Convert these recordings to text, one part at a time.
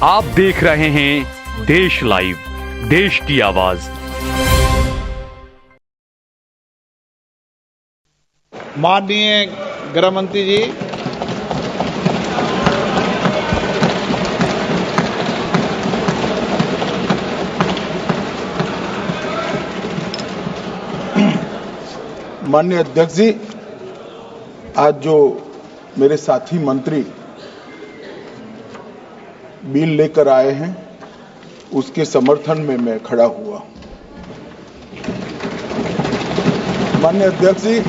आप देख रहे हैं देश लाइव, देश की आवाज। माननीय गृह मंत्री जी, माननीय अध्यक्ष जी, आज जो मेरे साथी मंत्री बिल लेकर आए हैं उसके समर्थन में मैं खड़ा हुआ। माननीय अध्यक्ष जी,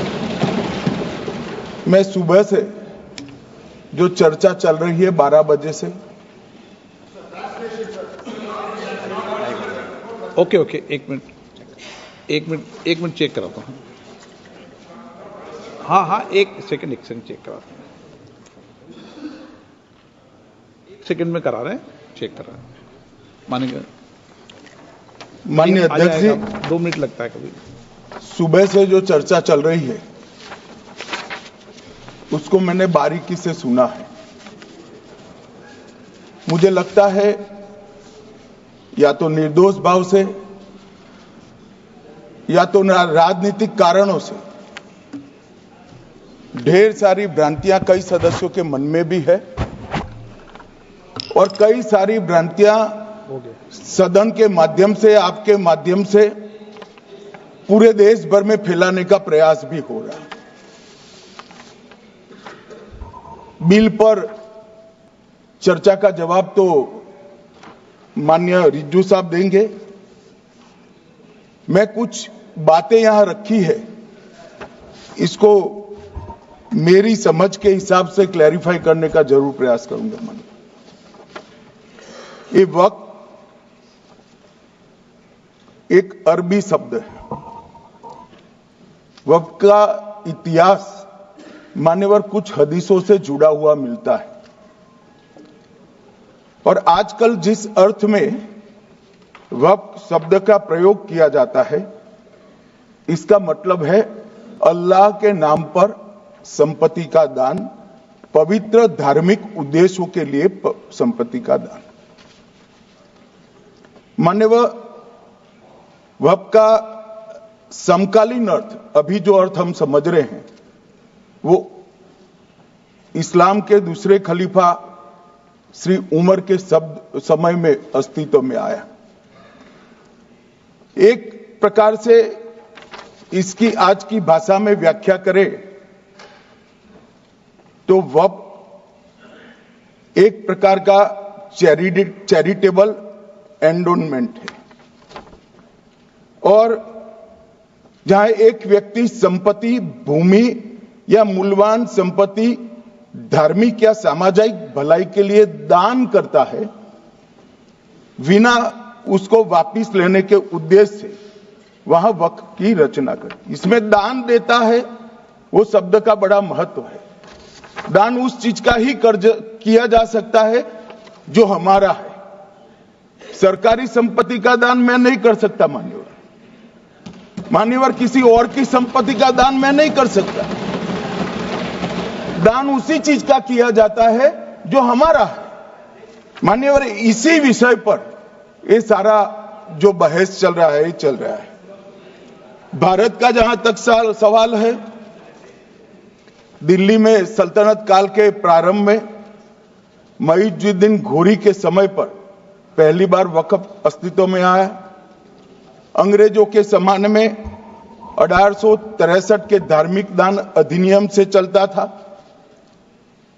मैं सुबह से जो चर्चा चल रही है 12 बजे से, ओके एक मिनट चेक कराता हूँ। हाँ एक सेकंड चेक कराता हूँ। एक सेकंड में करा रहे हैं, चेक कर रहे हैं। माननीय अध्यक्ष जी, 2 मिनट लगता है कभी। सुबह से जो चर्चा चल रही है उसको मैंने बारीकी से सुना है। मुझे लगता है या तो निर्दोष भाव से या तो राजनीतिक कारणों से ढेर सारी भ्रांतियां कई सदस्यों के मन में भी है और कई सारी भ्रांतियां सदन के माध्यम से, आपके माध्यम से पूरे देश भर में फैलाने का प्रयास भी हो रहा है। बिल पर चर्चा का जवाब तो माननीय रिज्जू साहब देंगे। मैं कुछ बातें यहां रखी है, इसको मेरी समझ के हिसाब से क्लैरिफाई करने का जरूर प्रयास करूंगा। माननीय, ये वक्त एक अरबी शब्द है। वक्त का इतिहास मान्यवर कुछ हदीसों से जुड़ा हुआ मिलता है और आजकल जिस अर्थ में वक्त शब्द का प्रयोग किया जाता है, इसका मतलब है अल्लाह के नाम पर संपत्ति का दान, पवित्र धार्मिक उद्देश्यों के लिए संपत्ति का दान। मान्यवर, वक्त का समकालीन अर्थ, अभी जो अर्थ हम समझ रहे हैं, वो इस्लाम के दूसरे खलीफा श्री उमर के समय में अस्तित्व में आया। एक प्रकार से इसकी आज की भाषा में व्याख्या करें तो वक्फ एक प्रकार का चैरिटेबल एंडोनमेंट है और जहां एक व्यक्ति संपत्ति, भूमि या मूल्यवान संपत्ति धार्मिक या सामाजिक भलाई के लिए दान करता है, बिना उसको वापस लेने के उद्देश्य से वहां वक्फ की रचना कर। इसमें दान देता है, वो शब्द का बड़ा महत्व है। दान उस चीज का ही कर्ज किया जा सकता है जो हमारा है। सरकारी संपत्ति का दान मैं नहीं कर सकता। मान्यवर, किसी और की संपत्ति का दान मैं नहीं कर सकता। दान उसी चीज का किया जाता है जो हमारा है। मान्यवर, इसी विषय पर ये सारा जो बहस चल रहा है। भारत का जहां तक सवाल है, दिल्ली में सल्तनत काल के प्रारंभ में मुइज़ुद्दीन घोरी के समय पर पहली बार वक्फ अस्तित्व में आया। अंग्रेजों के जमाने में 1863 के धार्मिक दान अधिनियम से चलता था।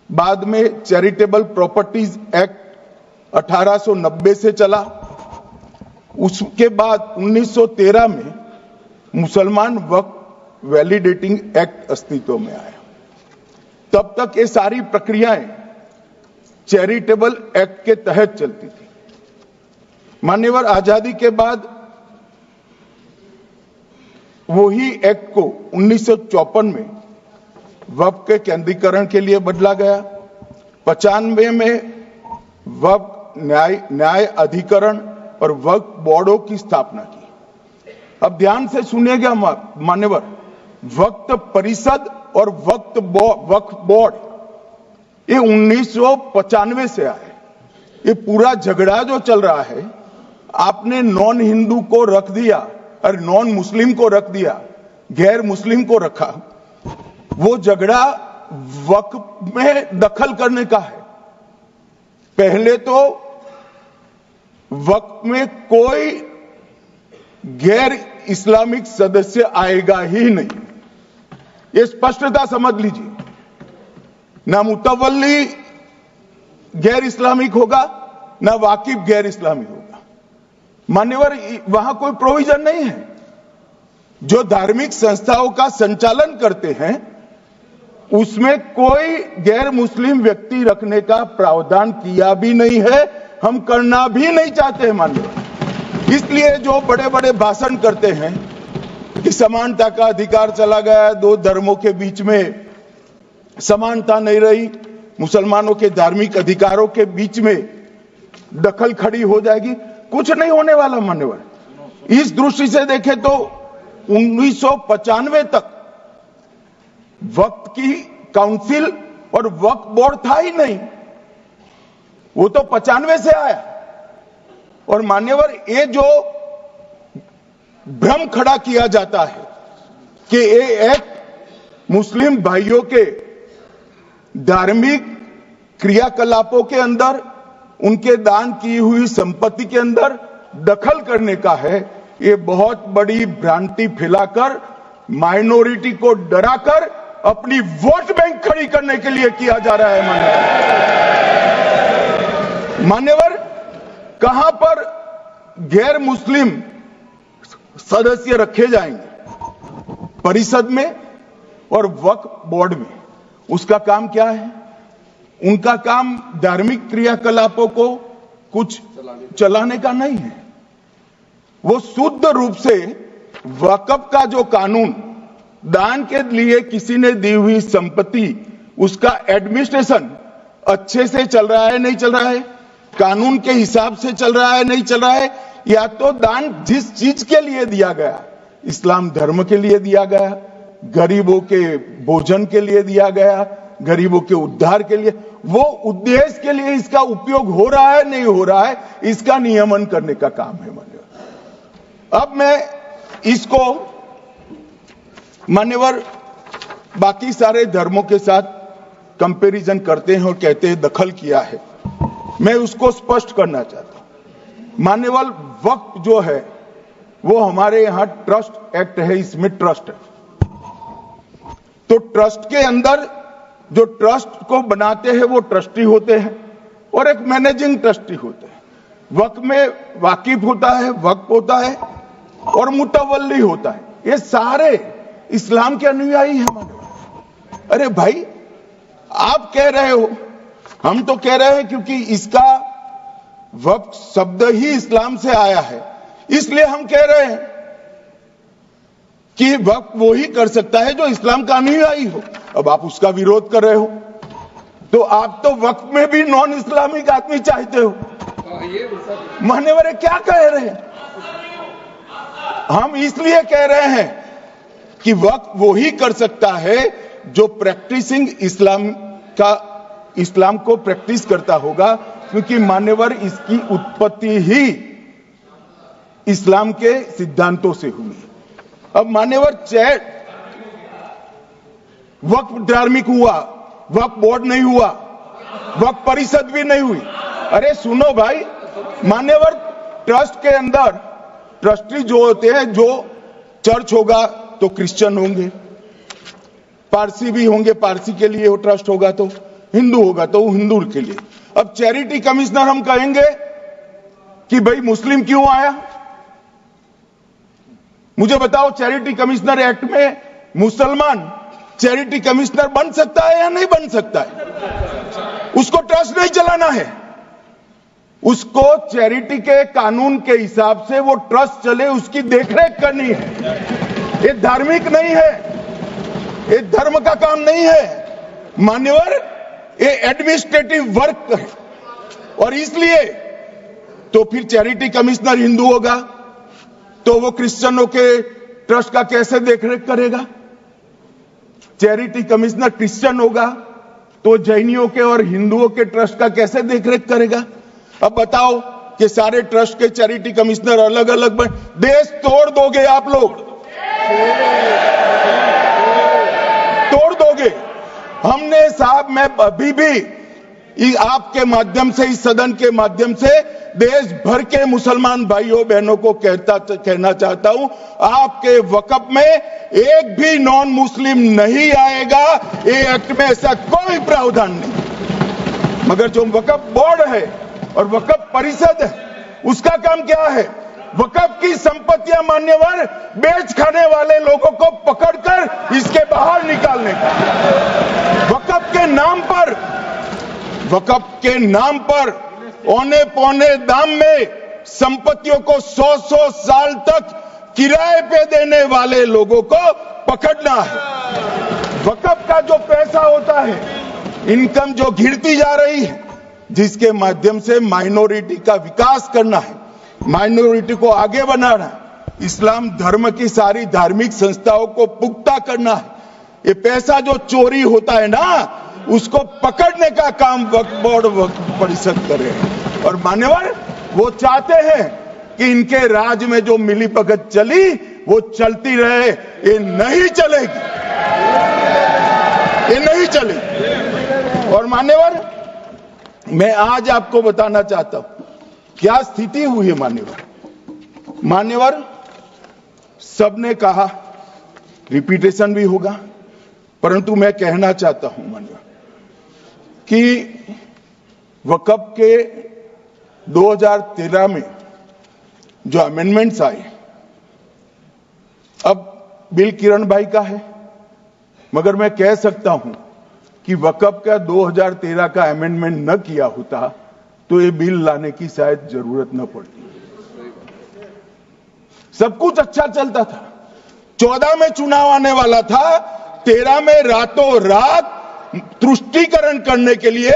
बाद में चैरिटेबल प्रॉपर्टीज एक्ट 1890 से चला। उसके बाद 1913 में मुसलमान वक्फ वैलिडेटिंग एक्ट अस्तित्व में आया। तब तक ये सारी प्रक्रियाएं चैरिटेबल एक्ट के तहत चलती थी। मान्यवर, आजादी के बाद वही एक्ट को 1954 में वक्फ के केंद्रीकरण के लिए बदला गया। 95 में वक्फ न्याय अधिकरण और वक्फ बोर्डों की स्थापना की। अब ध्यान से सुनिएगा मान्यवर, वक्फ परिषद और वक्फ बोर्ड ये 1995 से आए। ये पूरा झगड़ा जो चल रहा है, आपने नॉन हिंदू को रख दिया और नॉन मुस्लिम को रख दिया, गैर मुस्लिम को रखा। वो झगड़ा वक्फ में दखल करने का है। पहले तो वक्फ में कोई गैर इस्लामिक सदस्य आएगा ही नहीं, ये स्पष्टता समझ लीजिए। ना मुतवल्ली गैर इस्लामिक होगा, ना वाकिफ गैर इस्लामिक होगा। मान्यवर, वहां कोई प्रोविजन नहीं है। जो धार्मिक संस्थाओं का संचालन करते हैं उसमें कोई गैर मुस्लिम व्यक्ति रखने का प्रावधान किया भी नहीं है, हम करना भी नहीं चाहते हैं मान्यवर। इसलिए जो बड़े बड़े भाषण करते हैं कि समानता का अधिकार चला गया, दो धर्मों के बीच में समानता नहीं रही, मुसलमानों के धार्मिक अधिकारों के बीच में दखल खड़ी हो जाएगी, कुछ नहीं होने वाला मान्यवर। इस दृष्टि से देखें तो 1995 तक वक्फ की काउंसिल और वक्फ बोर्ड था ही नहीं, वो तो 95 से आया। और मान्यवर, ये जो भ्रम खड़ा किया जाता है कि ये एक मुस्लिम भाइयों के धार्मिक क्रियाकलापों के अंदर, उनके दान की हुई संपत्ति के अंदर दखल करने का है, ये बहुत बड़ी भ्रांति फैलाकर माइनॉरिटी को डराकर अपनी वोट बैंक खड़ी करने के लिए किया जा रहा है मान्यवर। कहां पर गैर मुस्लिम सदस्य रखे जाएंगे? परिषद में और वक्फ बोर्ड में। उसका काम क्या है? उनका काम धार्मिक क्रियाकलापों को कुछ चलाने का नहीं है। वो शुद्ध रूप से वक्फ का जो कानून, दान के लिए किसी ने दी हुई संपत्ति, उसका एडमिनिस्ट्रेशन अच्छे से चल रहा है नहीं चल रहा है, कानून के हिसाब से चल रहा है नहीं चल रहा है, या तो दान जिस चीज के लिए दिया गया, इस्लाम धर्म के लिए दिया गया, गरीबों के भोजन के लिए दिया गया, गरीबों के उद्धार के लिए, वो उद्देश्य के लिए इसका उपयोग हो रहा है नहीं हो रहा है, इसका नियमन करने का काम है मान्यवर। अब मैं इसको मान्यवर बाकी सारे धर्मों के साथ कंपैरिजन करते हैं और कहते हैं दखल किया है। मैं उसको स्पष्ट करना चाहता हूं। मान्यवर, वक्फ जो है वो हमारे यहां ट्रस्ट एक्ट है, इसमें ट्रस्ट है। तो ट्रस्ट के अंदर जो ट्रस्ट को बनाते हैं वो ट्रस्टी होते हैं और एक मैनेजिंग ट्रस्टी होते हैं। वक्फ में वाकिफ होता है, वक्फ होता है और मुतवल्ली होता है। ये सारे इस्लाम के अनुयायी हैं। अरे भाई, आप कह रहे हो, हम तो कह रहे हैं क्योंकि इसका वक्फ शब्द ही इस्लाम से आया है, इसलिए हम कह रहे हैं कि वक्फ वो ही कर सकता है जो इस्लाम का अनुयायी हो। अब आप उसका विरोध कर रहे हो, तो आप तो वक्फ में भी नॉन इस्लामिक आदमी चाहते हो। मान्यवर, क्या कह रहे हैं? हम इसलिए कह रहे हैं कि वक्फ वो ही कर सकता है जो प्रैक्टिसिंग इस्लाम को प्रैक्टिस करता होगा, क्योंकि मान्यवर इसकी उत्पत्ति ही इस्लाम के सिद्धांतों से हुई। अब मान्यवर, वक्फ धार्मिक हुआ, वक्फ बोर्ड नहीं हुआ, वक्फ परिषद भी नहीं हुई। अरे सुनो भाई, मान्यवर, ट्रस्ट के अंदर ट्रस्टी जो होते हैं, जो चर्च होगा तो क्रिश्चियन होंगे, पारसी भी होंगे, पारसी के लिए वो ट्रस्ट होगा, तो हिंदू होगा तो हिंदू के लिए। अब चैरिटी कमिश्नर हम कहेंगे कि भाई मुस्लिम क्यों आया? मुझे बताओ, चैरिटी कमिश्नर एक्ट में मुसलमान चैरिटी कमिश्नर बन सकता है या नहीं बन सकता है? उसको ट्रस्ट नहीं चलाना है, उसको चैरिटी के कानून के हिसाब से वो ट्रस्ट चले, उसकी देखरेख करनी है। ये धार्मिक नहीं है, ये धर्म का काम नहीं है मान्यवर, ये एडमिनिस्ट्रेटिव वर्क है। और इसलिए तो फिर चैरिटी कमिश्नर हिंदू होगा तो वो क्रिश्चियनों के ट्रस्ट का कैसे देखरेख करेगा? चैरिटी कमिश्नर क्रिश्चियन होगा तो जैनियों के और हिंदुओं के ट्रस्ट का कैसे देखरेख करेगा? अब बताओ कि सारे ट्रस्ट के चैरिटी कमिश्नर अलग अलग बन, देश तोड़ दोगे आप लोग, तोड़ दोगे। हमने साहब, मैं अभी भी आपके माध्यम से, इस सदन के माध्यम से देश भर के मुसलमान भाइयों बहनों को कहना चाहता हूं, आपके वक्फ में एक भी नॉन मुस्लिम नहीं आएगा। ये एक्ट में ऐसा कोई प्रावधान नहीं। मगर जो वक्फ बोर्ड है और वक्फ परिषद है, उसका काम क्या है? वक्फ की संपत्तियां मान्यवर बेच खाने वाले लोगों को पकड़कर इसके बाहर निकालने का। वक्फ के नाम पर औने पौने दाम में संपत्तियों को 100-100 साल तक किराए पे देने वाले लोगों को पकड़ना है। वक्फ का जो पैसा होता है, इनकम जो गिरती जा रही है, जिसके माध्यम से माइनॉरिटी का विकास करना है, माइनॉरिटी को आगे बढ़ाना है, इस्लाम धर्म की सारी धार्मिक संस्थाओं को पुख्ता करना है। ये पैसा जो चोरी होता है ना, उसको पकड़ने का काम वक्फ बोर्ड, वक्फ परिषद करे। और मान्यवर, वो चाहते हैं कि इनके राज में जो मिलीभगत चली वो चलती रहे। ये नहीं चलेगी, ये नहीं चलेगी। और मान्यवर, मैं आज आपको बताना चाहता हूं क्या स्थिति हुई है। मान्यवर, सबने कहा, रिपीटेशन भी होगा, परंतु मैं कहना चाहता हूं मान्यवर कि वक्फ के 2013 में जो अमेंडमेंट्स आए, अब बिल किरण भाई का है, मगर मैं कह सकता हूं कि वक्फ का 2013 का अमेंडमेंट न किया होता तो ये बिल लाने की शायद जरूरत न पड़ती। सब कुछ अच्छा चलता था। 14 में चुनाव आने वाला था, 13 में रातों रात तुष्टीकरण करने के लिए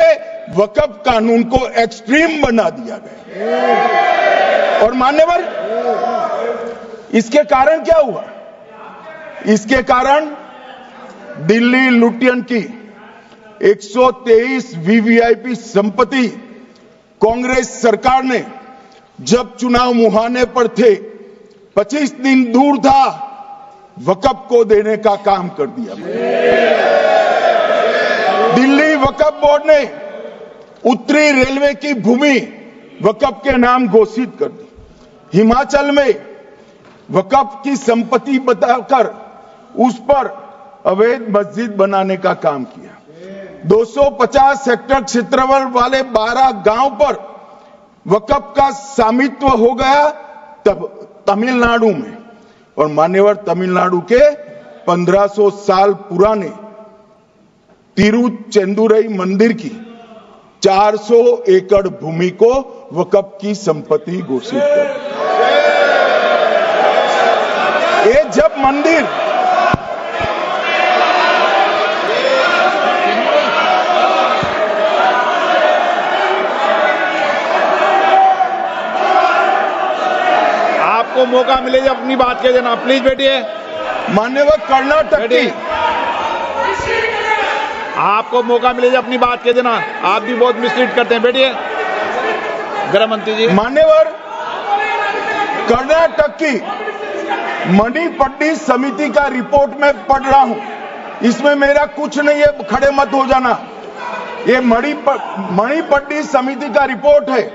वक्फ कानून को एक्सट्रीम बना दिया गया। और मान्यवर, इसके कारण क्या हुआ? इसके कारण दिल्ली लुटियन की 123 वीवीआईपी संपत्ति कांग्रेस सरकार ने जब चुनाव मुहाने पर थे, 25 दिन दूर था, वक्फ को देने का काम कर दिया। दिल्ली वक्फ बोर्ड ने उत्तरी रेलवे की भूमि वक्फ के नाम घोषित कर दी। हिमाचल में वक्फ की संपत्ति बताकर उस पर अवैध मस्जिद बनाने का काम किया। 250 हेक्टेयर क्षेत्रफल वाले 12 गांव पर वक्फ का स्वामित्व हो गया तब तमिलनाडु में। और मान्यवर, तमिलनाडु के 1500 साल पुराने तिरुचेंदुरई मंदिर की 400 एकड़ भूमि को वक्फ की संपत्ति घोषित कर। ये जब मंदिर आपको मौका मिले जब अपनी बात कह देना, प्लीज बैठिए। मान्यवर, कर्नाटक की, आपको मौका मिले जब अपनी बात कह देना। आप भी बहुत मिसलीड करते हैं, बैठिए। गृह मंत्री जी। मान्यवर, कर्नाटक की मणिपट्टी समिति का रिपोर्ट मैं पढ़ रहा हूं, इसमें मेरा कुछ नहीं है, खड़े मत हो जाना। ये मणिपट्टी समिति का रिपोर्ट है।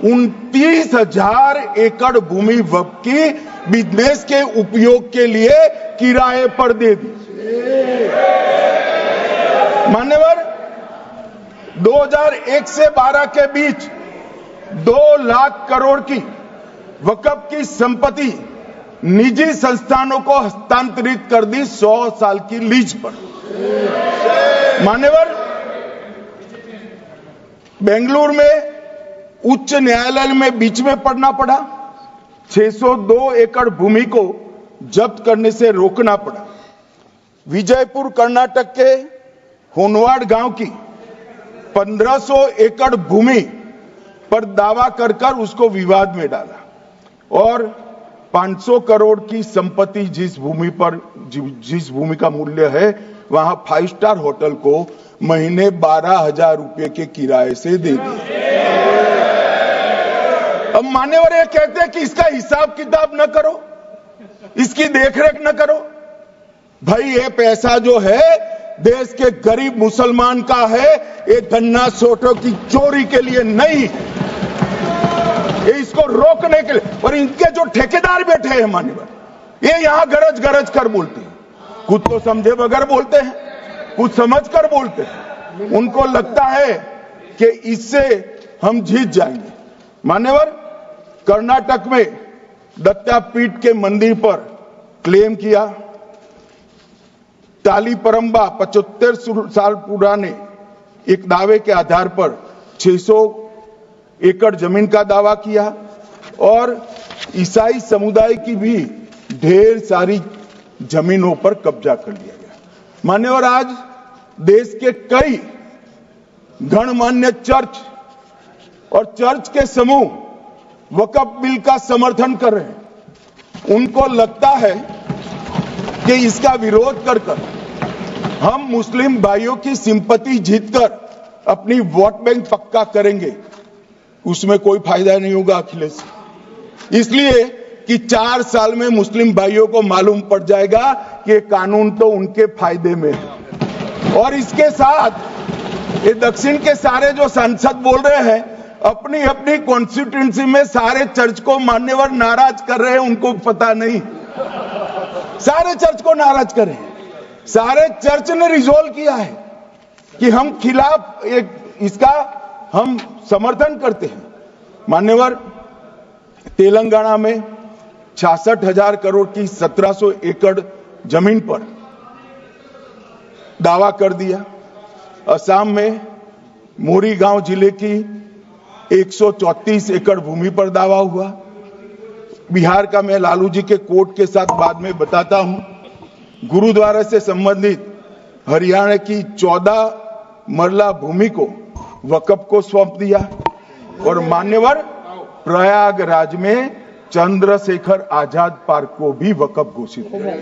29,000 एकड़ भूमि वक्फ की बिजनेस के उपयोग के लिए किराए पर दे दी। मान्यवर, 2001 से 12 के बीच 2 लाख करोड़ की वक्फ की संपत्ति निजी संस्थानों को हस्तांतरित कर दी 100 साल की लीज पर। मान्यवर, बेंगलुरु में उच्च न्यायालय में बीच में पढ़ना पड़ा, 602 एकड़ भूमि को जब्त करने से रोकना पड़ा। विजयपुर कर्नाटक के होनवाड़ गांव की 1500 एकड़ भूमि पर दावा कर उसको विवाद में डाला और 500 करोड़ की संपत्ति जिस भूमि का मूल्य है, वहां 5 स्टार होटल को महीने 12,000 रुपए के किराए से दे दिया। अब मान्यवर ये कहते हैं कि इसका हिसाब किताब न करो, इसकी देखरेख न करो। भाई ये पैसा जो है देश के गरीब मुसलमान का है, ये गन्ना सोटों की चोरी के लिए नहीं, ये इसको रोकने के लिए। और इनके जो ठेकेदार बैठे हैं मान्यवर, ये यहां गरज गरज कर बोलते हैं, खुद तो समझे बगैर बोलते हैं, कुछ समझ कर बोलते हैं। उनको लगता है कि इससे हम जीत जाएंगे। मान्यवर, कर्नाटक में दत्तापीठ के मंदिर पर क्लेम किया, टालीपरंबा 75 साल पुराने एक दावे के आधार पर 600 एकड़ जमीन का दावा किया और ईसाई समुदाय की भी ढेर सारी जमीनों पर कब्जा कर लिया गया। मान्यवर, आज देश के कई गणमान्य चर्च और चर्च के समूह वक्फ बिल का समर्थन कर रहे हैं। उनको लगता है कि इसका विरोध कर हम मुस्लिम भाइयों की सिंपैथी जीतकर अपनी वोट बैंक पक्का करेंगे, उसमें कोई फायदा नहीं होगा अखिलेश। इसलिए कि 4 साल में मुस्लिम भाइयों को मालूम पड़ जाएगा कि ये कानून तो उनके फायदे में है। और इसके साथ ये दक्षिण के सारे जो सांसद बोल रहे हैं, अपनी अपनी कॉन्स्टिट्यूएंसी में सारे चर्च को मान्यवर नाराज कर रहे हैं, उनको पता नहीं, सारे चर्च को नाराज कर रहे हैं। सारे चर्च ने रिजोल्व किया है कि हम खिलाफ इसका हम समर्थन करते हैं। मान्यवर, तेलंगाना में 66,000 करोड़ की 1700 एकड़ जमीन पर दावा कर दिया। असम में मोरीगांव जिले की 134 एकड़ भूमि पर दावा हुआ। बिहार का मैं लालू जी के कोर्ट के साथ बाद में बताता हूं। गुरुद्वारा से संबंधित हरियाणा की 14 मरला भूमि को वक्फ को सौंप दिया। और मान्यवर, प्रयागराज में चंद्रशेखर आजाद पार्क को भी वक्फ घोषित किया।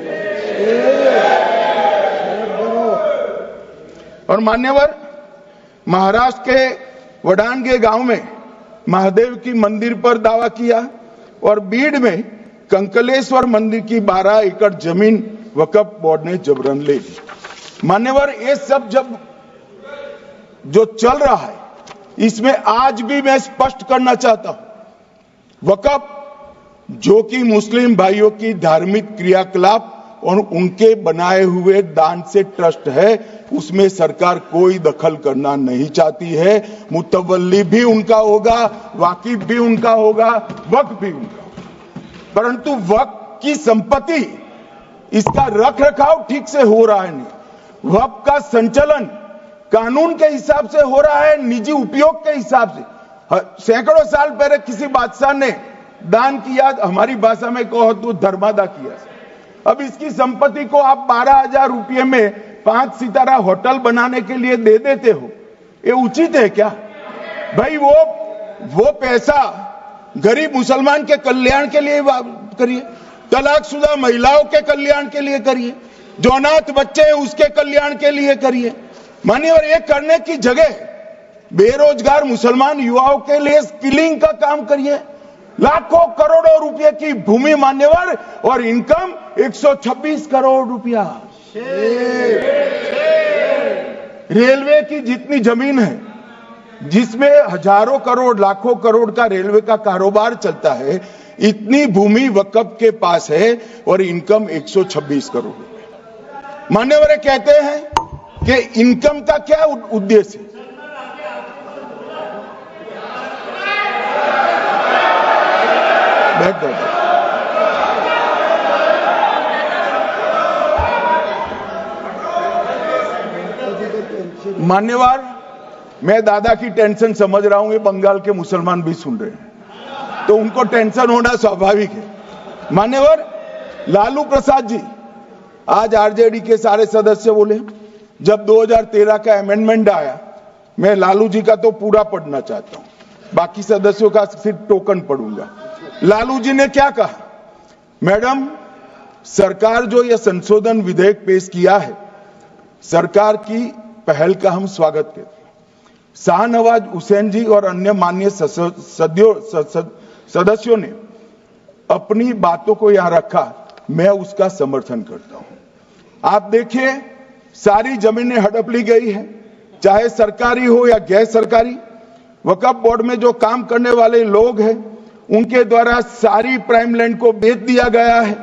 और मान्यवर, महाराष्ट्र के वडानगे गांव में महादेव की मंदिर पर दावा किया और बीड में कंकलेश्वर मंदिर की 12 एकड़ जमीन वक्फ बोर्ड ने जबरन ले ली। मान्यवर, ये सब जब जो चल रहा है, इसमें आज भी मैं स्पष्ट करना चाहता हूं, वक्फ जो कि मुस्लिम भाइयों की धार्मिक क्रियाकलाप और उनके बनाए हुए दान से ट्रस्ट है, उसमें सरकार कोई दखल करना नहीं चाहती है। मुतवल्ली भी उनका होगा, वाकिफ भी उनका होगा, वक्फ भी उनका होगा। परंतु वक्फ की संपत्ति, इसका रख रखाव ठीक से हो रहा है नहीं। वक्फ का संचालन कानून के हिसाब से हो रहा है, निजी उपयोग के हिसाब से। सैकड़ों साल पहले किसी बादशाह ने दान किया, हमारी भाषा में कहो तो धर्मादा किया। अब इसकी संपत्ति को आप 12,000 रुपये में 5 सितारा होटल बनाने के लिए दे देते हो, ये उचित है क्या? भाई वो पैसा गरीब मुसलमान के कल्याण के लिए करिए, तलाकशुदा महिलाओं के कल्याण के लिए करिए, जो अनाथ बच्चे हैं उसके कल्याण के लिए करिए। मान्यवर, ये करने की जगह बेरोजगार मुसलमान युवाओं के लिए स्किलिंग का काम करिए। लाखों करोड़ों रुपए की भूमि मान्यवर, और इनकम 126 करोड़ रुपया। रेलवे की जितनी जमीन है, जिसमें हजारों करोड़ लाखों करोड़ का रेलवे का कारोबार चलता है, इतनी भूमि वक्फ के पास है और इनकम 126 करोड़ रुपए। मान्यवर कहते हैं कि इनकम का क्या उद्देश्य है? मान्यवर, मैं दादा की टेंशन समझ रहा हूं, ये बंगाल के मुसलमान भी सुन रहे हैं, तो उनको टेंशन होना स्वाभाविक है। मान्यवर, लालू प्रसाद जी, आज आरजेडी के सारे सदस्य बोले, जब 2013 का अमेंडमेंट आया, मैं लालू जी का तो पूरा पढ़ना चाहता हूं, बाकी सदस्यों का सिर्फ टोकन पढ़ूंगा। लालू जी ने क्या कहा? मैडम, सरकार जो यह संशोधन विधेयक पेश किया है, सरकार की पहल का हम स्वागत करते हैं। शाहनवाज हुसैन जी और अन्य माननीय सदस्यों ने अपनी बातों को यहां रखा, मैं उसका समर्थन करता हूं। आप देखिए, सारी जमीनें हड़प ली गई है, चाहे सरकारी हो या गैर सरकारी। वक्फ बोर्ड में जो काम करने वाले लोग हैं, उनके द्वारा सारी प्राइम लैंड को बेच दिया गया है।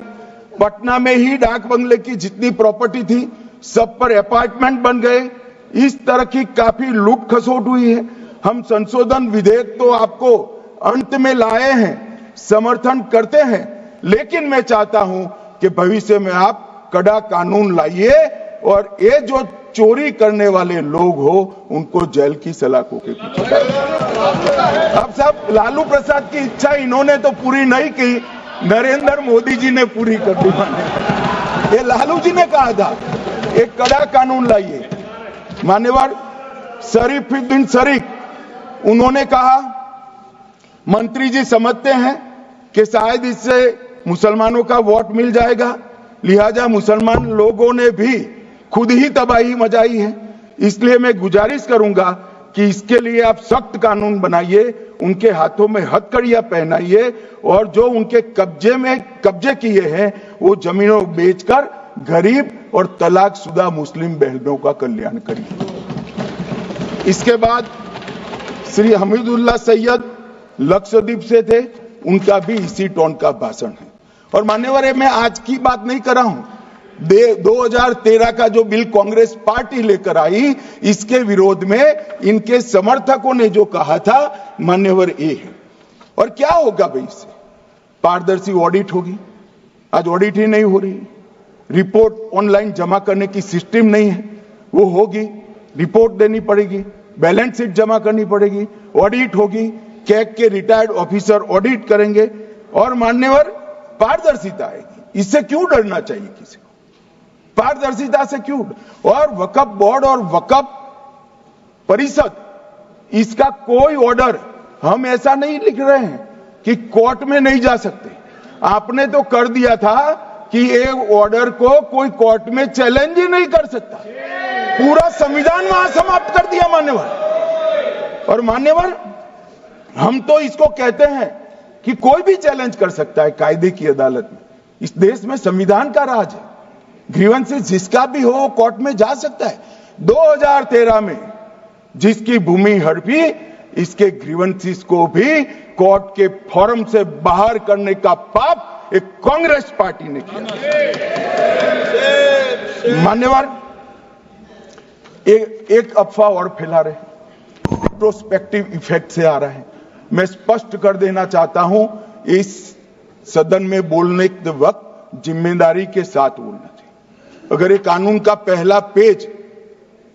पटना में ही डाक बंगले की जितनी प्रॉपर्टी थी, सब पर अपार्टमेंट बन गए। इस तरह की काफी लूट खसोट हुई है। हम संशोधन विधेयक तो आपको अंत में लाए हैं, समर्थन करते हैं, लेकिन मैं चाहता हूं कि भविष्य में आप कड़ा कानून लाइए और ये जो चोरी करने वाले लोग हो उनको जेल की सलाखों के पीछे। अब साहब, लालू प्रसाद की इच्छा इन्होंने तो पूरी नहीं की, नरेंद्र मोदी जी ने पूरी कर दी। ये लालू जी ने कहा था एक कड़ा कानून लाइए। मान्यवर शरीफुद्दीन शरीफ, उन्होंने कहा मंत्री जी समझते हैं कि शायद इससे मुसलमानों का वोट मिल जाएगा, लिहाजा मुसलमान लोगों ने भी खुद ही तबाही मचाई है, इसलिए मैं गुजारिश करूंगा कि इसके लिए आप सख्त कानून बनाइए, उनके हाथों में हथकड़ियां पहनाइए और जो उनके कब्जे किए हैं वो जमीनों बेचकर गरीब और तलाकशुदा मुस्लिम बहनों का कल्याण करिए। इसके बाद श्री हमीदुल्लाह सैयद लक्षद्वीप से थे, उनका भी इसी टोन का भाषण है। और मान्यवर, मैं आज की बात नहीं कर रहा हूं, 2013 का जो बिल कांग्रेस पार्टी लेकर आई, इसके विरोध में इनके समर्थकों ने जो कहा था, मान्यवर ये है। और क्या होगा भाई इससे? पारदर्शी ऑडिट होगी, आज ऑडिट ही नहीं हो रही। रिपोर्ट ऑनलाइन जमा करने की सिस्टम नहीं है, वो होगी, रिपोर्ट देनी पड़ेगी, बैलेंस शीट जमा करनी पड़ेगी, ऑडिट होगी, कैग के रिटायर्ड ऑफिसर ऑडिट करेंगे और मान्यवर पारदर्शिता आएगी। इससे क्यों डरना चाहिए किसी को? पारदर्शिता से क्यों? और वक्फ बोर्ड और वक्फ परिषद, इसका कोई ऑर्डर हम ऐसा नहीं लिख रहे हैं कि कोर्ट में नहीं जा सकते। आपने तो कर दिया था कि एक ऑर्डर को कोई कोर्ट में चैलेंज ही नहीं कर सकता, पूरा संविधान वहां समाप्त कर दिया मान्यवर। और मान्यवर, हम तो इसको कहते हैं कि कोई भी चैलेंज कर सकता है कायदे की अदालत में। इस देश में संविधान का राज है, ग्रीवेंसेस जिसका भी हो कोर्ट में जा सकता है। 2013 में जिसकी भूमि हड़पी, इसके ग्रीवेंसेस को भी कोर्ट के फोरम से बाहर करने का पाप एक कांग्रेस पार्टी ने किया। मान्यवर, एक अफवाह और फैला रहे, रिट्रोस्पेक्टिव इफेक्ट से आ रहा है। मैं स्पष्ट कर देना चाहता हूं, इस सदन में बोलने के वक्त जिम्मेदारी के साथ बोलना चाहिए। अगर ये कानून का पहला पेज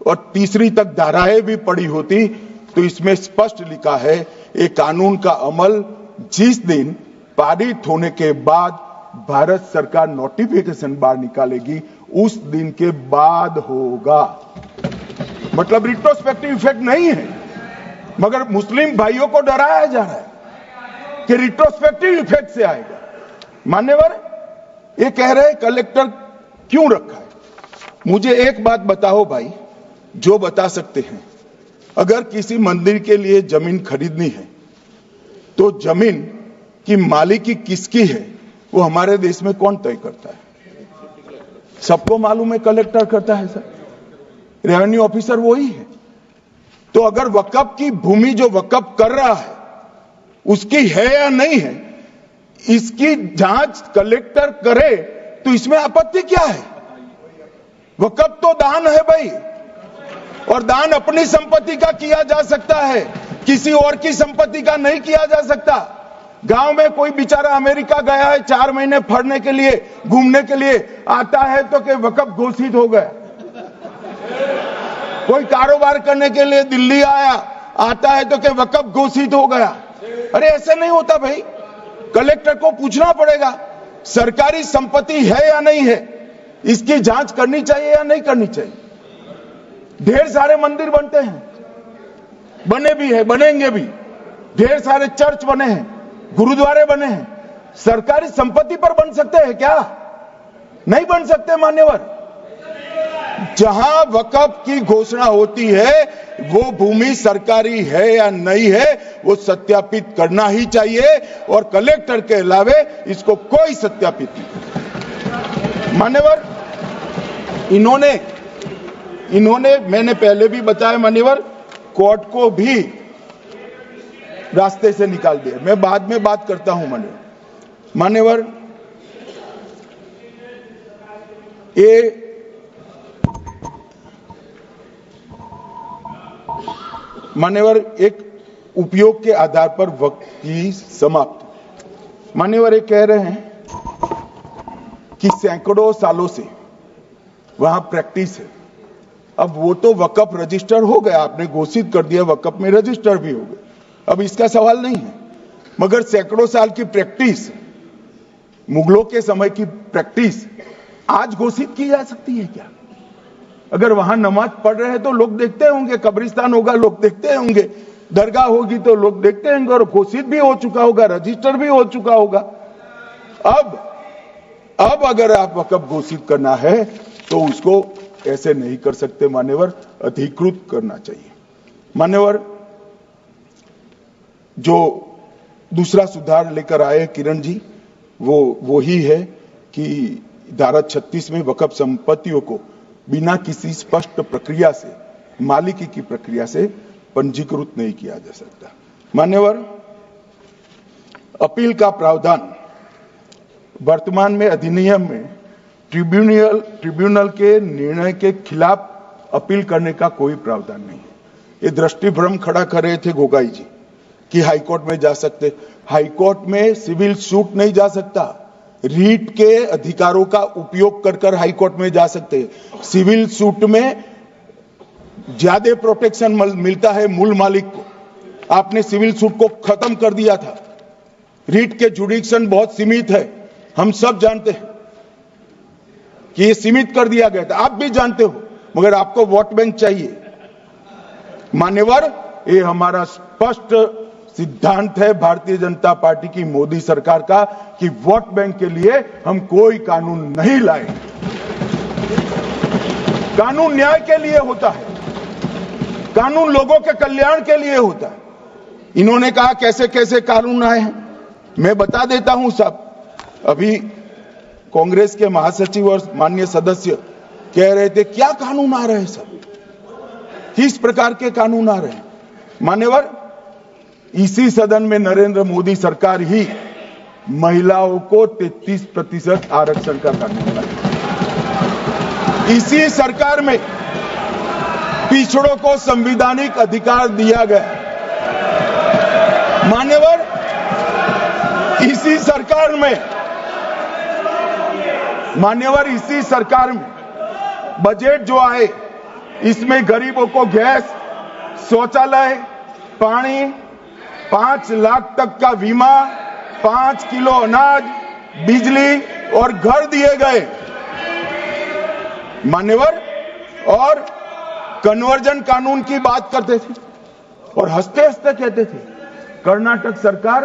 और तीसरी तक धाराएं भी पड़ी होती तो इसमें स्पष्ट लिखा है, ये कानून का अमल जिस दिन पारित होने के बाद भारत सरकार नोटिफिकेशन बाहर निकालेगी, उस दिन के बाद होगा। मतलब रिट्रोस्पेक्टिव इफेक्ट नहीं है, मगर मुस्लिम भाइयों को डराया जा रहा है कि रिट्रोस्पेक्टिव इफेक्ट से आएगा। मान्यवर, ये कह रहे हैं कलेक्टर क्यों रखा है? मुझे एक बात बताओ भाई, जो बता सकते हैं। अगर किसी मंदिर के लिए जमीन खरीदनी है तो जमीन की मालिकी किसकी है वो हमारे देश में कौन तय करता है? सबको मालूम है, कलेक्टर करता है सर, रेवेन्यू ऑफिसर वही है। तो अगर वक्फ की भूमि जो वक्फ कर रहा है उसकी है या नहीं है, इसकी जांच कलेक्टर करे तो इसमें आपत्ति क्या है? वक्फ तो दान है भाई, और दान अपनी संपत्ति का किया जा सकता है, किसी और की संपत्ति का नहीं किया जा सकता। गांव में कोई बेचारा अमेरिका गया है 4 महीने पढ़ने के लिए, घूमने के लिए, आता है तो कि वक्फ घोषित हो गया। कोई कारोबार करने के लिए दिल्ली आया, आता है तो कि वक्फ घोषित हो गया। अरे ऐसे नहीं होता भाई, कलेक्टर को पूछना पड़ेगा सरकारी संपत्ति है या नहीं है, इसकी जांच करनी चाहिए या नहीं करनी चाहिए। ढेर सारे मंदिर बनते हैं, बने भी है, बनेंगे भी, ढेर सारे चर्च बने हैं, गुरुद्वारे बने हैं, सरकारी संपत्ति पर बन सकते हैं क्या? नहीं बन सकते मान्यवर। जहां वक्फ की घोषणा होती है वो भूमि सरकारी है या नहीं है वो सत्यापित करना ही चाहिए और कलेक्टर के अलावे इसको कोई सत्यापित नहीं। मान्यवर, इन्होंने मैंने पहले भी बताया मान्यवर, कोर्ट को भी रास्ते से निकाल दिया। मैं बाद में बात करता हूं मान्यवर, ये मान्यवर एक उपयोग के आधार पर वक्त की समाप्ति। मान्यवर ये कह रहे हैं कि सैकड़ों सालों से वहां प्रैक्टिस है। अब वो तो वक्फ रजिस्टर हो गया, आपने घोषित कर दिया, वक्फ में रजिस्टर भी हो गया, अब इसका सवाल नहीं है। मगर सैकड़ों साल की प्रैक्टिस, मुगलों के समय की प्रैक्टिस आज घोषित की जा सकती है क्या? अगर वहां नमाज पढ़ रहे हैं तो लोग देखते होंगे, कब्रिस्तान होगा लोग देखते होंगे, दरगाह होगी तो लोग देखते होंगे, और घोषित भी हो चुका होगा, रजिस्टर भी हो चुका होगा। अब अगर आप वक्फ घोषित करना है तो उसको ऐसे नहीं कर सकते मान्यवर, अधिकृत करना चाहिए। मान्यवर, जो दूसरा सुधार लेकर आए किरण जी, वो ही है कि धारा 36 में वक्फ संपत्तियों को बिना किसी स्पष्ट प्रक्रिया से, मालिकी की प्रक्रिया से पंजीकृत नहीं किया जा सकता। मान्यवर, अपील का प्रावधान वर्तमान में अधिनियम में ट्रिब्यूनल के निर्णय के खिलाफ अपील करने का कोई प्रावधान नहीं है। ये दृष्टिभ्रम खड़ा कर रहे थे गोगाई जी कि हाईकोर्ट में जा सकते। हाईकोर्ट में सिविल सूट नहीं जा सकता, रीट के अधिकारों का उपयोग कर हाईकोर्ट में जा सकते हैं। सिविल सूट में ज्यादा प्रोटेक्शन मिलता है मूल मालिक को। आपने सिविल सूट को खत्म कर दिया था, रीट के जुडिक्शन बहुत सीमित है, हम सब जानते हैं कि ये सीमित कर दिया गया था, आप भी जानते हो, मगर आपको वोट बैंक चाहिए। मान्यवर, ये हमारा स्पष्ट सिद्धांत है भारतीय जनता पार्टी की, मोदी सरकार का, कि वोट बैंक के लिए हम कोई कानून नहीं लाए। कानून न्याय के लिए होता है, कानून लोगों के कल्याण के लिए होता है। इन्होंने कहा कैसे कैसे कानून आए हैं, मैं बता देता हूं सब। अभी कांग्रेस के महासचिव और माननीय सदस्य कह रहे थे क्या कानून आ रहे हैं, सब किस प्रकार के कानून आ रहे हैं। मान्यवर, इसी सदन में नरेंद्र मोदी सरकार ही महिलाओं को 33% आरक्षण का कानून लाई। इसी सरकार में पिछड़ों को संवैधानिक अधिकार दिया गया। मान्यवर, इसी सरकार में बजट जो आए, इसमें गरीबों को गैस, शौचालय, पानी, 5 लाख तक का बीमा, 5 किलो अनाज, बिजली और घर दिए गए। मान्यवर, और कन्वर्जन कानून की बात करते थे और हंसते हंसते कहते थे कर्नाटक सरकार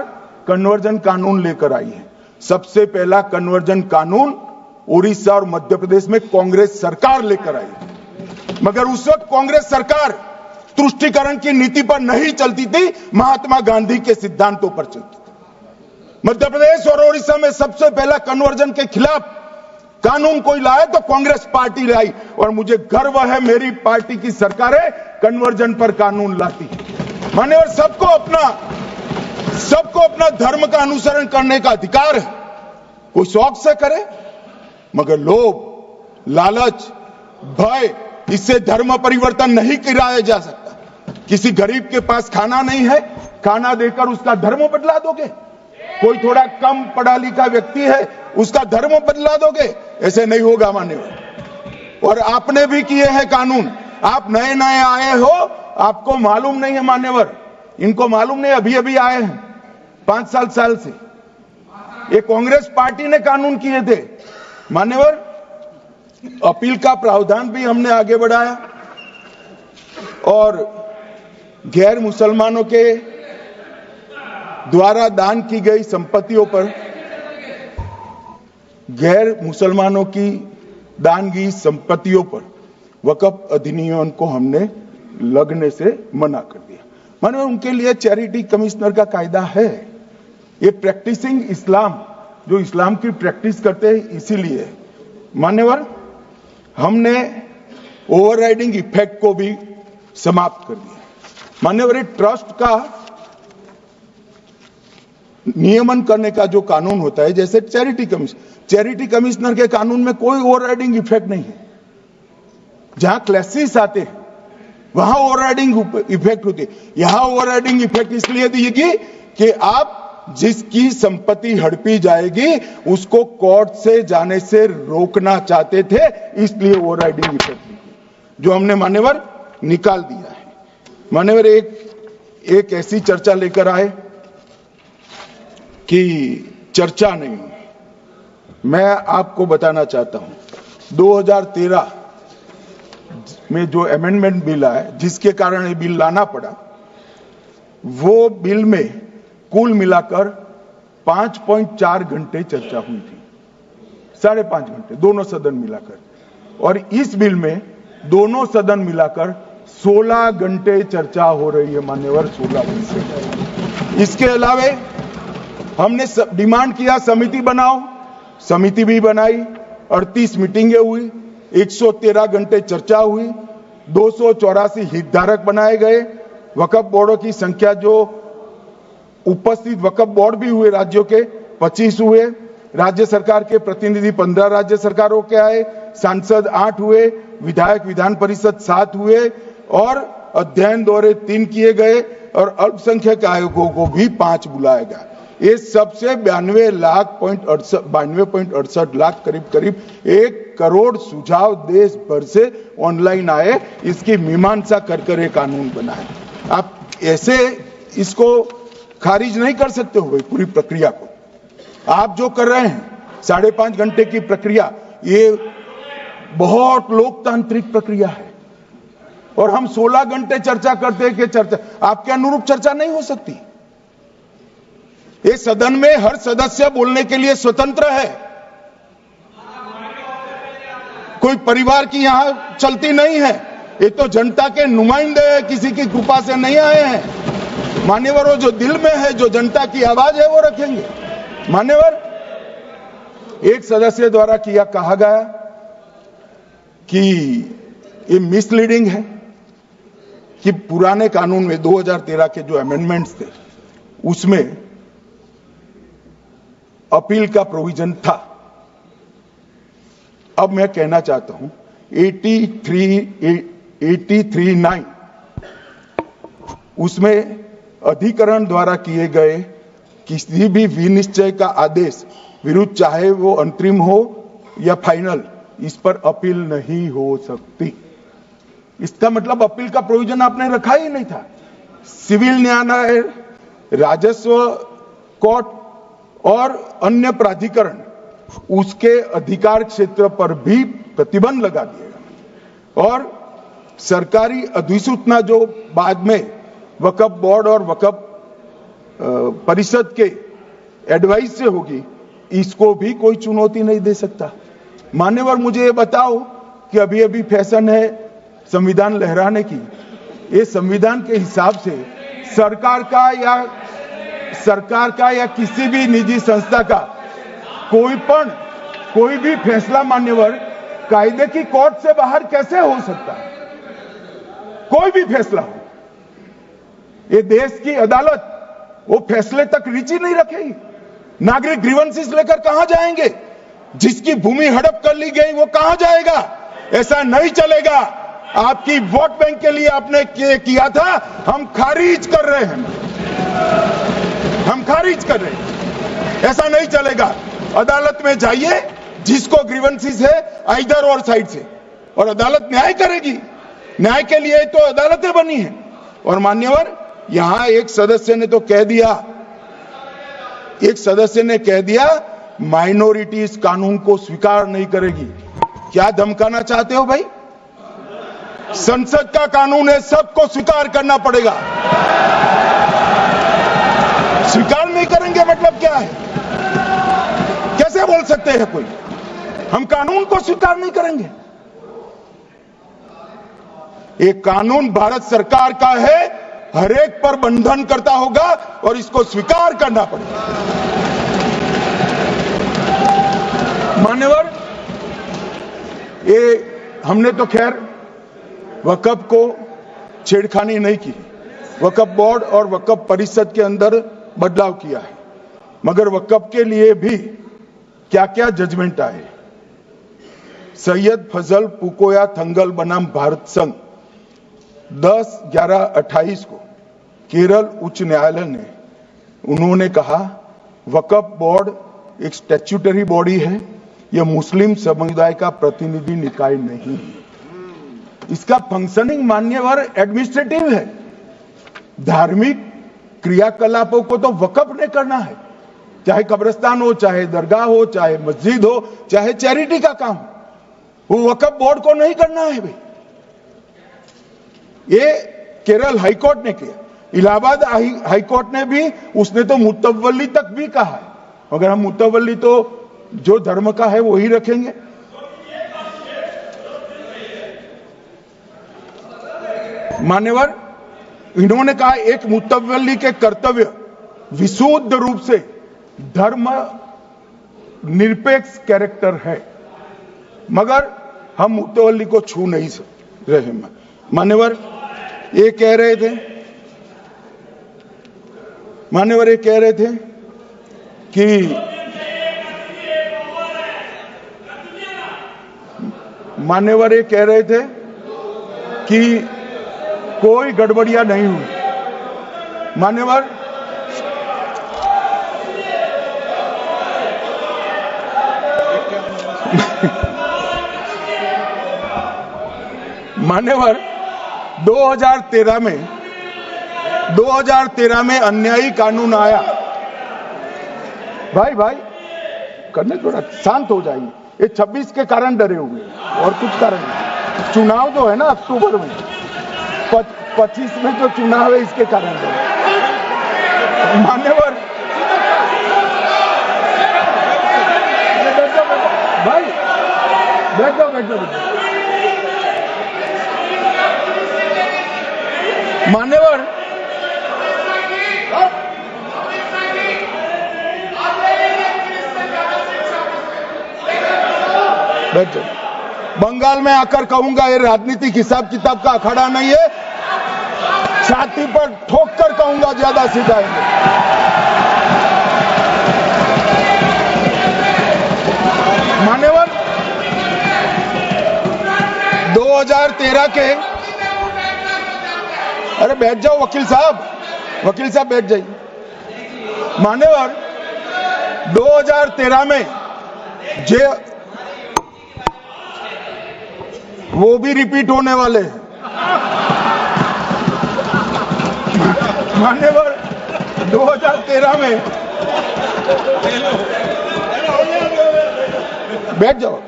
कन्वर्जन कानून लेकर आई है। सबसे पहला कन्वर्जन कानून उड़ीसा और मध्य प्रदेश में कांग्रेस सरकार लेकर आई, मगर उस वक्त कांग्रेस सरकार तुष्टीकरण की नीति पर नहीं चलती थी, महात्मा गांधी के सिद्धांतों पर चलती थी। मध्य प्रदेश और उड़ीसा में सबसे पहला कन्वर्जन के खिलाफ कानून कोई लाया तो कांग्रेस पार्टी लाई, और मुझे गर्व है मेरी पार्टी की सरकारें कन्वर्जन पर कानून लाती है। मान्यवर, सबको अपना धर्म का अनुसरण करने का अधिकार है, कोई शौक से करे, मगर लोभ, लालच, भय, इससे धर्म परिवर्तन नहीं कराया जा सकता। किसी गरीब के पास खाना नहीं है, खाना देकर उसका धर्म बदला दोगे? कोई थोड़ा कम पढ़ा लिखा व्यक्ति है, उसका धर्म बदला दोगे? ऐसे नहीं होगा मान्यवर। और आपने भी किए हैं कानून, आप नए नए आए हो, आपको मालूम नहीं है मान्यवर, इनको मालूम नहीं, अभी अभी आए हैं 5 साल से। ये कांग्रेस पार्टी ने कानून किए थे मान्यवर। अपील का प्रावधान भी हमने आगे बढ़ाया, और गैर मुसलमानों के द्वारा दान की गई संपत्तियों पर, गैर मुसलमानों की दान की संपत्तियों पर वक्फ अधिनियम को हमने लगने से मना कर दिया। माने उनके लिए चैरिटी कमिश्नर का कायदा है। ये प्रैक्टिसिंग इस्लाम, जो इस्लाम की प्रैक्टिस करते हैं, इसीलिए मान्यवर हमने ओवरराइडिंग इफेक्ट को भी समाप्त कर दिया। मान्यवर ये ट्रस्ट का नियमन करने का जो कानून होता है, जैसे चैरिटी कमिश्नर के कानून में कोई ओवरराइडिंग इफेक्ट नहीं है। जहां क्लासेस आते हैं वहां ओवरराइडिंग इफेक्ट होती है। यहां ओवरराइडिंग इफेक्ट इसलिए देगी कि आप जिसकी संपत्ति हड़पी जाएगी उसको कोर्ट से जाने से रोकना चाहते थे, इसलिए ओवरराइडिंग इफेक्ट जो हमने मान्यवर निकाल दिया है। मान्यवर एक ऐसी चर्चा लेकर आए कि चर्चा नहीं, मैं आपको बताना चाहता हूं 2013 में जो अमेंडमेंट बिल आया, जिसके कारण ये बिल लाना पड़ा, वो बिल में कुल मिलाकर 5.4 घंटे चर्चा हुई थी, 5.5 घंटे दोनों सदन मिलाकर। और इस बिल में दोनों सदन मिलाकर 16 घंटे चर्चा हो रही है मान्यवर, 16 घंटे। इसके अलावे हमने डिमांड किया समिति बनाओ, समिति भी बनाई, 38 मीटिंगें हुई, 113 घंटे चर्चा हुई, 284 हितधारक बनाए गए। वक्फ बोर्डों की संख्या, जो उपस्थित वक्फ बोर्ड भी हुए राज्यों के 25 हुए, राज्य सरकार के प्रतिनिधि 15 राज्य सरकारों के आए, सांसद 8 हुए, विधायक विधान परिषद 7 हुए और अध्ययन दौरे 3 किए गए और अल्पसंख्यक आयोगों को भी 5 बुलाया गया। ये सबसे 92.68 लाख करीब 1 करोड़ सुझाव देश भर से ऑनलाइन आए। इसकी मीमांसा कर एक कानून बना है। आप ऐसे इसको खारिज नहीं कर सकते हो पूरी प्रक्रिया को। आप जो कर रहे हैं 5.5 घंटे की प्रक्रिया, ये बहुत लोकतांत्रिक प्रक्रिया है और हम 16 घंटे चर्चा करते हैं कि चर्चा आपके अनुरूप चर्चा नहीं हो सकती। इस सदन में हर सदस्य बोलने के लिए स्वतंत्र है, कोई परिवार की यहां चलती नहीं है। ये तो जनता के नुमाइंदे हैं, किसी की कृपा से नहीं आए हैं। मान्यवर, जो दिल में है, जो जनता की आवाज है, वो रखेंगे। मान्यवर, एक सदस्य द्वारा कहा गया कि ये मिसलीडिंग है कि पुराने कानून में 2013 के जो अमेंडमेंट्स थे उसमें अपील का प्रोविजन था। अब मैं कहना चाहता हूं 83(9) उसमें अधिकरण द्वारा किए गए किसी भी विनिश्चय का आदेश विरुद्ध, चाहे वो अंतरिम हो या फाइनल, इस पर अपील नहीं हो सकती। इसका मतलब अपील का प्रोविजन आपने रखा ही नहीं था। सिविल न्यायालय, राजस्व कोर्ट और अन्य प्राधिकरण उसके अधिकार क्षेत्र पर भी प्रतिबंध लगा दिएगा और सरकारी अधिसूचना जो बाद में वक्फ बोर्ड और वक्फ परिषद के एडवाइस से होगी, इसको भी कोई चुनौती नहीं दे सकता। मान्यवर, मुझे ये बताओ कि अभी फैशन है संविधान लहराने की। ये संविधान के हिसाब से सरकार का या किसी भी निजी संस्था का कोई भी फैसला मान्यवर कायदे की कोर्ट से बाहर कैसे हो सकता है? कोई भी फैसला हो, ये देश की अदालत वो फैसले तक रुचि नहीं रखेगी। नागरिक ग्रीवेंसेस लेकर कहां जाएंगे? जिसकी भूमि हड़प कर ली गई वो कहां जाएगा? ऐसा नहीं चलेगा। आपकी वोट बैंक के लिए आपने किया था, हम खारिज कर रहे हैं, ऐसा नहीं चलेगा। अदालत में जाइए, जिसको ग्रीवेंसेस है आइदर और साइड से, और अदालत न्याय करेगी। न्याय के लिए तो अदालतें बनी हैं। और मान्यवर, यहां एक सदस्य ने कह दिया माइनॉरिटी इस कानून को स्वीकार नहीं करेगी। क्या धमकाना चाहते हो भाई? संसद का कानून है, सबको स्वीकार करना पड़ेगा। स्वीकार नहीं करेंगे मतलब क्या है? कैसे बोल सकते हैं कोई हम कानून को स्वीकार नहीं करेंगे? ये कानून भारत सरकार का है, हर एक पर बंधन करता होगा और इसको स्वीकार करना पड़ेगा। मान्यवर, ये हमने तो खैर वक्फ को छेड़खानी नहीं की, वक्फ बोर्ड और वक्फ परिषद के अंदर बदलाव किया है, मगर वक्फ के लिए भी क्या क्या जजमेंट आए। सैयद फजल पुकोया थंगल बनाम भारत संघ 10/11/28 को केरल उच्च न्यायालय ने उन्होंने कहा वक्फ बोर्ड एक स्टैट्यूटरी बॉडी है, यह मुस्लिम समुदाय का प्रतिनिधि निकाय नहीं है। इसका फंक्शनिंग मान्यवर एडमिनिस्ट्रेटिव है। धार्मिक क्रियाकलापों को तो वक्फ ने करना है, चाहे कब्रिस्तान हो, चाहे दरगाह हो, चाहे मस्जिद हो, चाहे चैरिटी का काम, वो वक्फ बोर्ड को नहीं करना है भाई। ये केरल हाईकोर्ट ने किया, इलाहाबाद हाईकोर्ट ने भी, उसने तो मुतवल्ली तक भी कहा है, मगर हम मुतवल्ली तो जो धर्म का है वही रखेंगे। मान्यवर, इन्होंने कहा एक मुतवल्ली के कर्तव्य विशुद्ध रूप से धर्म निरपेक्ष कैरेक्टर है, मगर हम मुतवल्ली को छू नहीं रहे। मान्यवर ये कह रहे थे, मान्यवर ये कह रहे थे कि मान्यवर ये कह रहे थे कि कोई गड़बड़ियां नहीं हुई। मान्यवर, मान्यवर 2013 में अन्यायी कानून आया। भाई करने थोड़ा शांत हो जाइए। ये 26 के कारण डरे हुए और कुछ कारण नहीं। चुनाव जो है ना अक्टूबर में, 25 में जो चुनाव है इसके कारण डरे। मान्यवर भाई बैठो। मान्यवर बैठ जाओ। बंगाल में आकर कहूंगा ये राजनीतिक हिसाब किताब का अखाड़ा नहीं है, छाती पर ठोक कर कहूंगा ज्यादा सिखाएंगे। मान्यवर 2013 के, अरे बैठ जाओ वकील साहब बैठ जाइए। मान्यवर 2013 में वो भी रिपीट होने वाले हैं। मान्यवर 2013 में बैठ जाओ।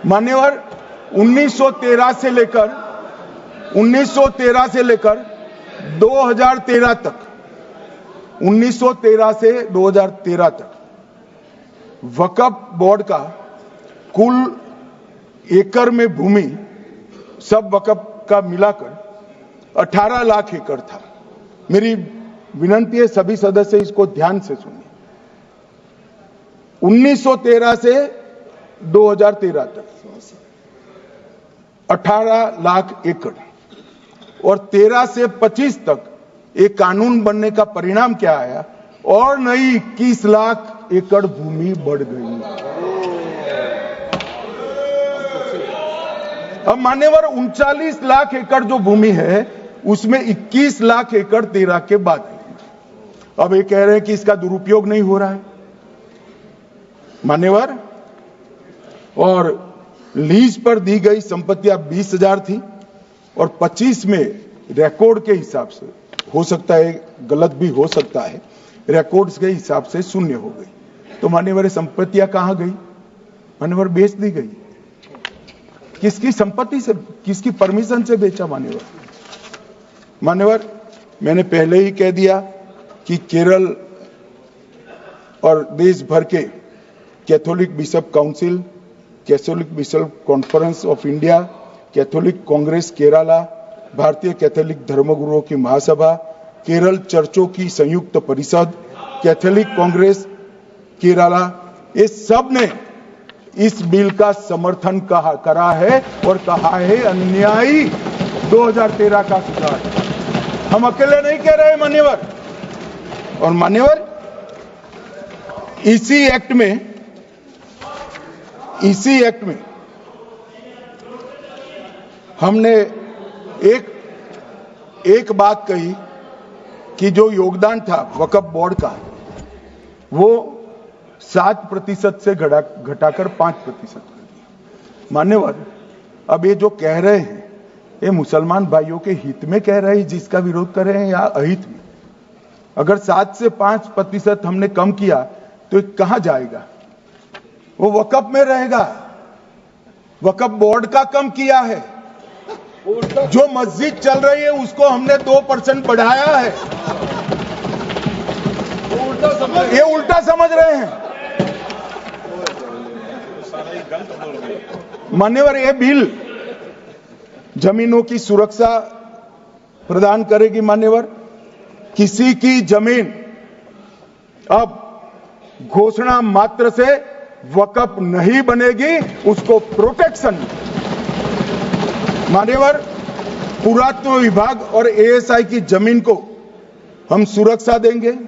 मान्यवर 1913 से लेकर 2013 तक 1913 से 2013 तक वक्फ बोर्ड का कुल एकड़ में भूमि सब वक्फ का मिलाकर 18 लाख एकड़ था। मेरी विनंती है सभी सदस्य इसको ध्यान से सुनिए। 1913 से 2013 तक 18 लाख एकड़ और 13 से 25 तक एक कानून बनने का परिणाम क्या आया, और नई 21 लाख एकड़ भूमि बढ़ गई। अब मान्यवर 39 लाख एकड़ जो भूमि है उसमें 21 लाख एकड़ 13 के बाद है। अब ये कह रहे हैं कि इसका दुरुपयोग नहीं हो रहा है। मान्यवर, और लीज पर दी गई संपत्तियां 20,000 थी और 25 में रिकॉर्ड के हिसाब से, हो सकता है गलत भी हो सकता है, रिकॉर्ड्स के हिसाब से शून्य हो गई। तो मान्यवर संपत्तियां कहां गई? मान्यवर बेच दी गई। किसकी संपत्ति से, किसकी परमिशन से बेचा? मान्यवर मैंने पहले ही कह दिया कि केरल और देश भर के Catholic bishop council, Catholic bishop conference of India, Catholic Congress Kerala, भारतीय कैथोलिक धर्मगुरुओं की महासभा, केरल चर्चों की संयुक्त परिषद, कैथोलिक कांग्रेस केरला, ये सब ने इस बिल का समर्थन करा है और कहा है अन्यायी 2013 का सुधार। हम अकेले नहीं कह रहे मान्यवर। और मान्यवर, इसी एक्ट में हमने एक बात कही कि जो योगदान था वक्फ बोर्ड का वो 7% से घटाकर 5% कर दिया। मान्यवर, अब ये जो कह रहे हैं ये मुसलमान भाइयों के हित में कह रहे हैं जिसका विरोध कर रहे हैं या अहित में? अगर 7 से 5% हमने कम किया तो कहां जाएगा? वो वक्फ में रहेगा। वक्फ बोर्ड का कम किया है। जो मस्जिद चल रही है उसको हमने 2% बढ़ाया है। ये उल्टा समझ रहे हैं मान्यवर। ये बिल जमीनों की सुरक्षा प्रदान करेगी मान्यवर। किसी की जमीन अब घोषणा मात्र से वक्फ नहीं बनेगी, उसको प्रोटेक्शन मान्यवर। पुरातत्व विभाग और एएसआई की जमीन को हम सुरक्षा देंगे।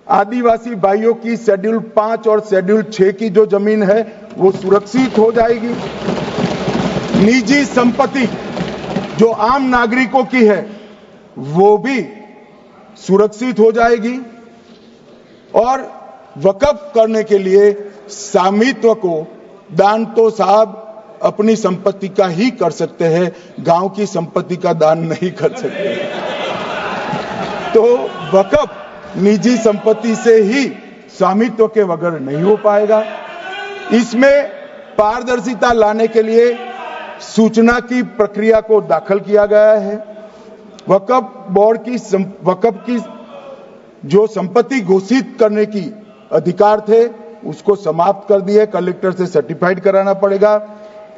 आदिवासी भाइयों की शेड्यूल 5 और शेड्यूल 6 की जो जमीन है वो सुरक्षित हो जाएगी। निजी संपत्ति जो आम नागरिकों की है वो भी सुरक्षित हो जाएगी। और वक्फ करने के लिए स्वामित्व को दान तो साहब अपनी संपत्ति का ही कर सकते हैं, गांव की संपत्ति का दान नहीं कर सकते। तो वक्फ निजी संपत्ति से ही स्वामित्व के बगैर नहीं हो पाएगा। इसमें पारदर्शिता लाने के लिए सूचना की प्रक्रिया को दाखिल किया गया है। वक्फ बोर्ड की वक्फ की जो संपत्ति घोषित करने की अधिकार थे उसको समाप्त कर दिए। कलेक्टर से सर्टिफाइड कराना पड़ेगा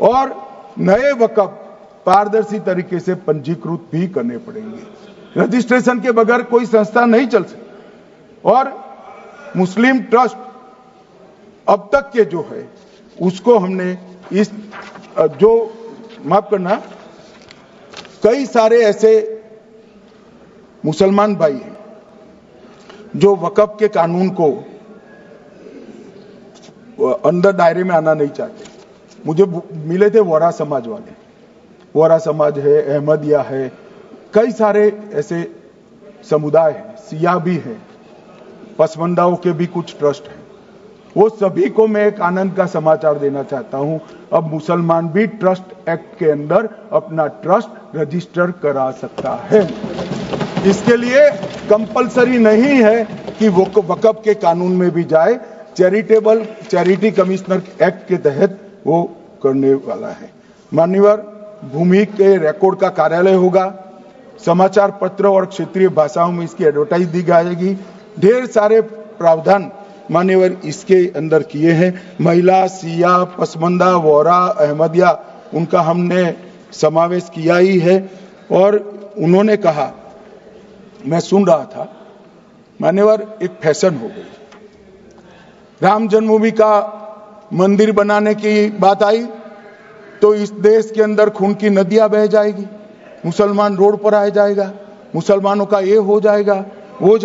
और नए वक्फ पारदर्शी तरीके से पंजीकृत भी करने पड़ेंगे। रजिस्ट्रेशन के बगैर कोई संस्था नहीं चल सकती। और मुस्लिम ट्रस्ट अब तक के जो है उसको हमने इस जो माफ करना, कई सारे ऐसे मुसलमान भाई हैं जो वक्फ के कानून को अंदर दायरे में आना नहीं चाहते। मुझे मिले थे वोरा समाज वाले, वोरा समाज है, अहमदिया है, कई सारे ऐसे समुदाय हैं, सिया भी है, पसमंदाओं के भी कुछ ट्रस्ट हैं। वो सभी को मैं एक आनंद का समाचार देना चाहता हूं, अब मुसलमान भी ट्रस्ट एक्ट के अंदर अपना ट्रस्ट रजिस्टर करा सकता है। इसके लिए कंपलसरी नहीं है कि वो वक्फ के कानून में भी जाए, चैरिटी कमिश्नर एक्ट के तहत वो करने वाला है। मान्यवर, भूमि के रिकॉर्ड का कार्यालय होगा, समाचार पत्र और क्षेत्रीय भाषाओं में इसकी एडवर्टाइज दी जाएगी। ढेर सारे प्रावधान मान्यवर इसके अंदर किए हैं। महिला, सिया, पसमंदा, वोरा, अहमदिया, उनका हमने समावेश किया ही है। और उन्होंने कहा, मैं सुन रहा था मान्यवर, एक फैशन हो गई, राम जन्मभूमि का मंदिर बनाने की बात आई तो इस देश के अंदर खून की नदियां बह जाएगी, मुसलमान रोड पर आ जाएगा, मुसलमानों का ये हो जाएगा, वो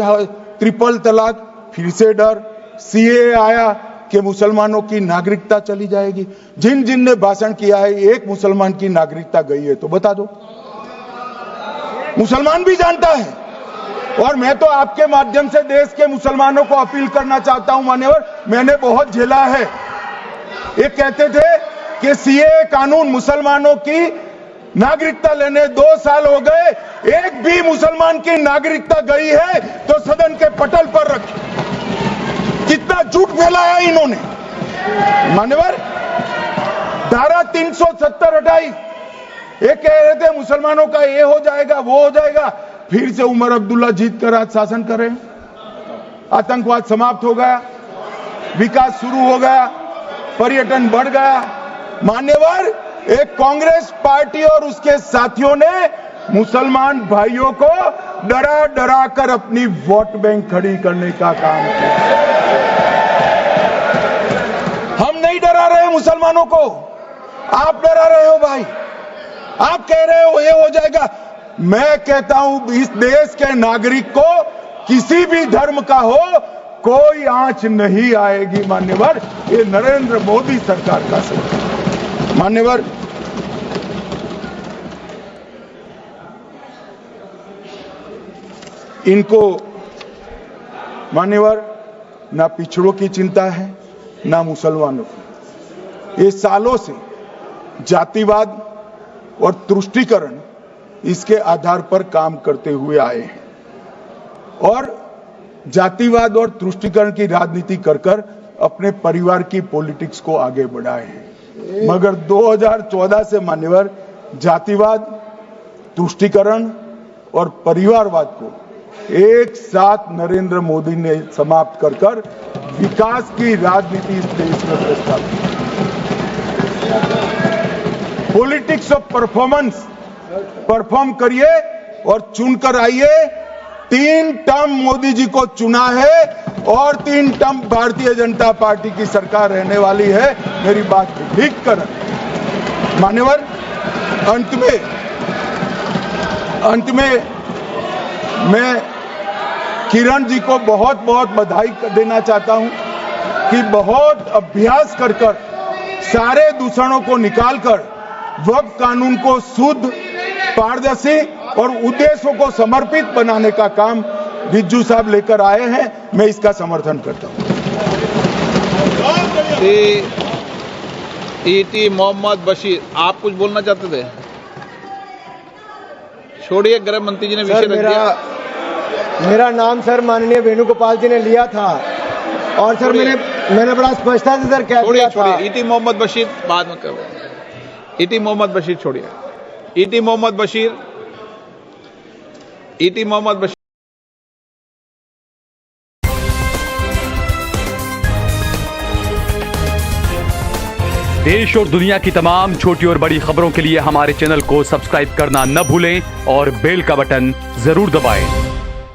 ट्रिपल तलाक, फिर से डर, सीए आया कि मुसलमानों की नागरिकता चली जाएगी। जिन जिन ने भाषण किया है, एक मुसलमान की नागरिकता गई है तो बता दो। मुसलमान भी जानता है। और मैं तो आपके माध्यम से देश के मुसलमानों को अपील करना चाहता हूं मान्यवर, मैंने बहुत झेला है। ये कहते थे कि सीए कानून मुसलमानों की नागरिकता लेने 2 साल हो गए, एक भी मुसलमान की नागरिकता गई है तो सदन के पटल पर रखी। कितना झूठ फैलाया इन्होंने। मान्यवर, धारा 370 हटाई, ये कह रहे थे मुसलमानों का ये हो जाएगा, वो हो जाएगा, फिर से उमर अब्दुल्ला जीत कर आज शासन कर रहे हैं। आतंकवाद समाप्त हो गया, विकास शुरू हो गया, पर्यटन बढ़ गया। मान्यवर, एक कांग्रेस पार्टी और उसके साथियों ने मुसलमान भाइयों को डरा डरा कर अपनी वोट बैंक खड़ी करने का काम किया। हम नहीं डरा रहे मुसलमानों को, आप डरा रहे हो भाई। आप कह रहे हो ये हो जाएगा। मैं कहता हूं इस देश के नागरिक को किसी भी धर्म का हो कोई आंच नहीं आएगी मान्यवर। ये नरेंद्र मोदी सरकार का सरकार मान्यवर। इनको मान्यवर ना पिछड़ों की चिंता है ना मुसलमानों की। ये सालों से जातिवाद और तुष्टीकरण इसके आधार पर काम करते हुए आए हैं और जातिवाद और तुष्टीकरण की राजनीति कर कर अपने परिवार की पॉलिटिक्स को आगे बढ़ाए हैं। मगर 2014 से मान्यवर जातिवाद, तुष्टीकरण और परिवारवाद को एक साथ नरेंद्र मोदी ने समाप्त कर कर विकास की राजनीति इस देश में प्रस्तावित की। पॉलिटिक्स ऑफ परफॉर्मेंस, परफॉर्म करिए और चुनकर आइए। 3 टर्म मोदी जी को चुना है और 3 टर्म भारतीय जनता पार्टी की सरकार रहने वाली है। मेरी बात ठीक कर मान्यवर। अंत में मैं किरण जी को बहुत बहुत बधाई देना चाहता हूं कि बहुत अभ्यास कर सारे दूषणों को निकालकर वक्फ कानून को शुद्ध, पारदर्शी और उद्देश्यों को समर्पित बनाने का काम रिज्जू साहब लेकर आए हैं। मैं इसका समर्थन करता हूं। ईटी मोहम्मद बशीर, आप कुछ बोलना चाहते थे? छोड़िए, गृह मंत्री जी ने विषय रख दिया। मेरा नाम सर माननीय वेणुगोपाल जी ने लिया था और सर मैंने बड़ा स्पष्टता से सर कह दिया था। छोड़िए, ईटी मोहम्मद बशीर बाद में करो। ईटी मोहम्मद बशीर छोड़िए। ईटी मोहम्मद बशीर। देश और दुनिया की तमाम छोटी और बड़ी खबरों के लिए हमारे चैनल को सब्सक्राइब करना न भूलें और बेल का बटन जरूर दबाएं।